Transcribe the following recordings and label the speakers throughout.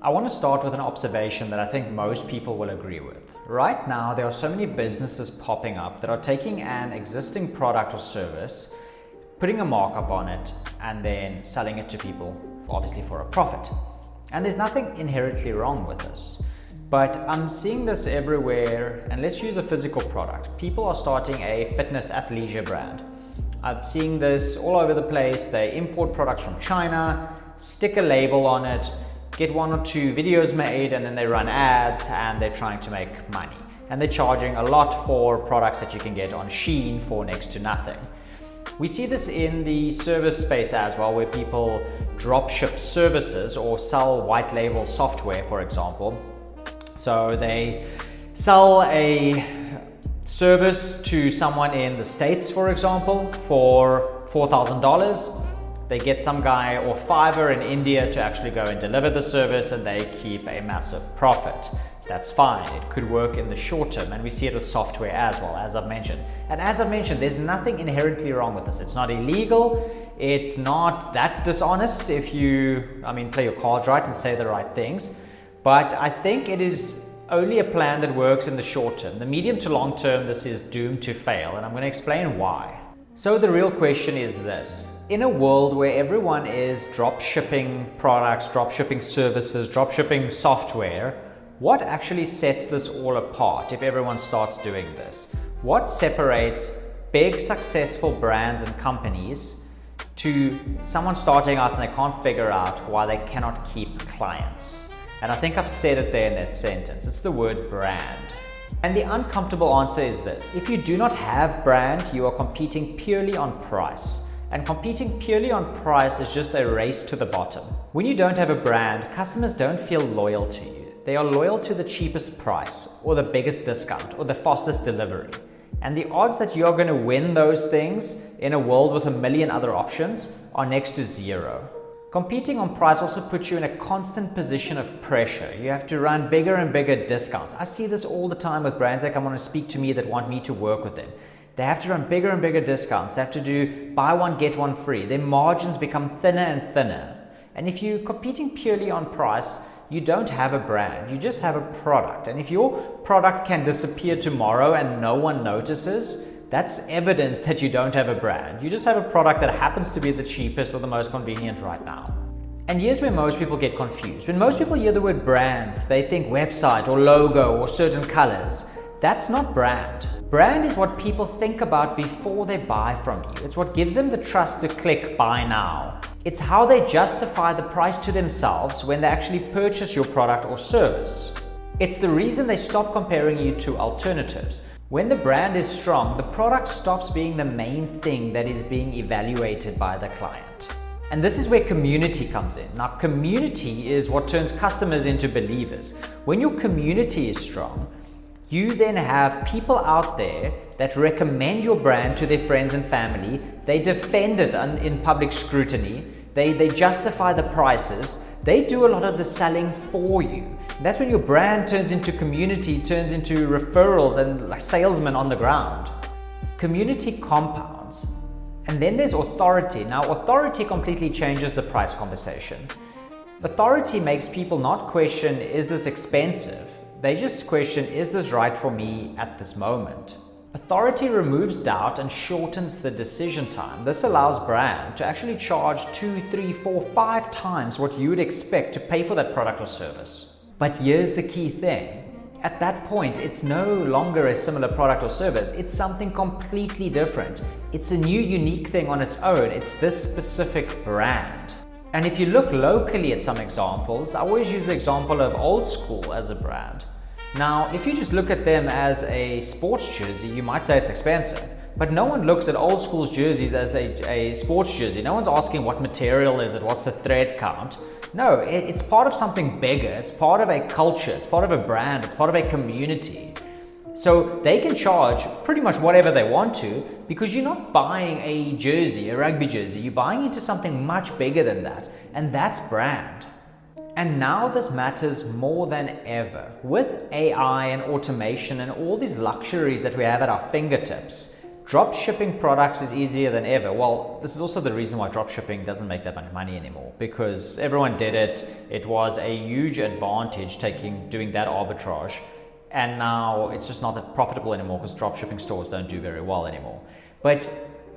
Speaker 1: I want to start with an observation that I think most people will agree with. Right now, there are so many businesses popping up that are taking an existing product or service, putting a markup on it, and then selling it to people, obviously for a profit. And there's nothing inherently wrong with this. But I'm seeing this everywhere, and let's use a physical product. People are starting a fitness athleisure brand. I'm seeing this all over the place. They import products from China, stick a label on it, get one or two videos made, and then they run ads and they're trying to make money. And they're charging a lot for products that you can get on Shein for next to nothing. We see this in the service space as well, where people drop ship services or sell white label software, for example. So they sell a service to someone in the States, for example, for $4,000. They get some guy or Fiverr in India to actually go and deliver the service, and they keep a massive profit. That's fine. It could work in the short term, and we see it with software as well, as I've mentioned. And as I've mentioned, there's nothing inherently wrong with this. It's not illegal. It's not that dishonest if you, play your cards right and say the right things. But I think it is only a plan that works in the short term. The medium to long term, this is doomed to fail, and I'm going to explain why. So the real question is this. In a world where everyone is drop shipping products, drop shipping services, drop shipping software, what actually sets this all apart if everyone starts doing this? What separates big successful brands and companies to someone starting out and they can't figure out why they cannot keep clients? And I think I've said it there in that sentence. It's the word brand. And the uncomfortable answer is this. If you do not have brand, you are competing purely on price. And competing purely on price is just a race to the bottom. When you don't have a brand, customers don't feel loyal to you. They are loyal to the cheapest price, or the biggest discount, or the fastest delivery. And the odds that you're going to win those things in a world with a million other options are next to zero. Competing on price also puts you in a constant position of pressure. You have to run bigger and bigger discounts. I see this all the time with brands that come on to speak to me that want me to work with them. They have to run bigger and bigger discounts. They have to do buy one, get one free. Their margins become thinner and thinner. And if you're competing purely on price, you don't have a brand, you just have a product. And if your product can disappear tomorrow and no one notices, that's evidence that you don't have a brand. You just have a product that happens to be the cheapest or the most convenient right now. And here's where most people get confused. When most people hear the word brand, they think website or logo or certain colors. That's not brand. Brand is what people think about before they buy from you. It's what gives them the trust to click buy now. It's how they justify the price to themselves when they actually purchase your product or service. It's the reason they stop comparing you to alternatives. When the brand is strong, the product stops being the main thing that is being evaluated by the client. And this is where community comes in. Now, community is what turns customers into believers. When your community is strong, you then have people out there that recommend your brand to their friends and family. They defend it in public scrutiny. They justify the prices. They do a lot of the selling for you. And that's when your brand turns into community, turns into referrals and like salesmen on the ground. Community compounds. And then there's authority. Now, authority completely changes the price conversation. Authority makes people not question, is this expensive? They just question, is this right for me at this moment? Authority removes doubt and shortens the decision time. This allows brand to actually charge 2, 3, 4, 5 times what you would expect to pay for that product or service. But here's the key thing. At that point, it's no longer a similar product or service. It's something completely different. It's a new, unique thing on its own. It's this specific brand. And if you look locally at some examples, I always use the example of Old School as a brand. Now, if you just look at them as a sports jersey, you might say it's expensive. But no one looks at Old School's jerseys as a sports jersey. No one's asking what material is it, what's the thread count. No, it's part of something bigger. It's part of a culture. It's part of a brand. It's part of a community. So they can charge pretty much whatever they want to because you're not buying a jersey, a rugby jersey. You're buying into something much bigger than that. And that's brand. And now this matters more than ever. With AI and automation and all these luxuries that we have at our fingertips, Drop shipping products is easier than ever. Well, this is also the reason why drop shipping doesn't make that much money anymore, because everyone did it. It was a huge advantage doing that arbitrage. And now it's just not that profitable anymore because drop shipping stores don't do very well anymore. But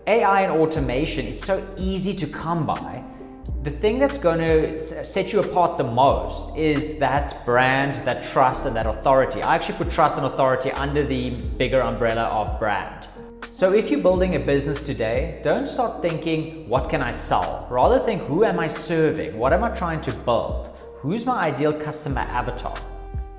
Speaker 1: AI and automation is so easy to come by. The thing that's going to set you apart the most is that brand, that trust, and that authority. I actually put trust and authority under the bigger umbrella of brand. So if you're building a business today, don't start thinking, what can I sell? Rather think, who am I serving? What am I trying to build? Who's my ideal customer avatar?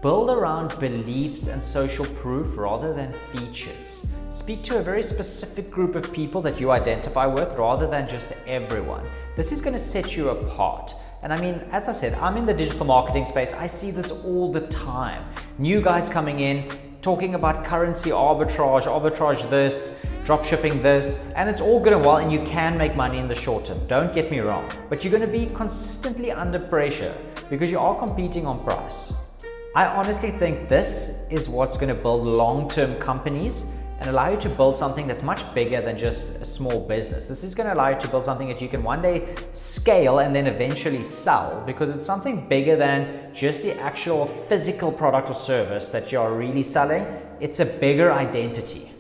Speaker 1: Build around beliefs and social proof rather than features. Speak to a very specific group of people that you identify with rather than just everyone. This is going to set you apart. And I mean, as I said, I'm in the digital marketing space. I see this all the time. New guys coming in, talking about currency arbitrage this, drop shipping this, and it's all good and well, and you can make money in the short term. Don't get me wrong, but you're going to be consistently under pressure because you are competing on price. I honestly think this is what's going to build long-term companies and allow you to build something that's much bigger than just a small business. This is going to allow you to build something that you can one day scale and then eventually sell, because it's something bigger than just the actual physical product or service that you're really selling. It's a bigger identity.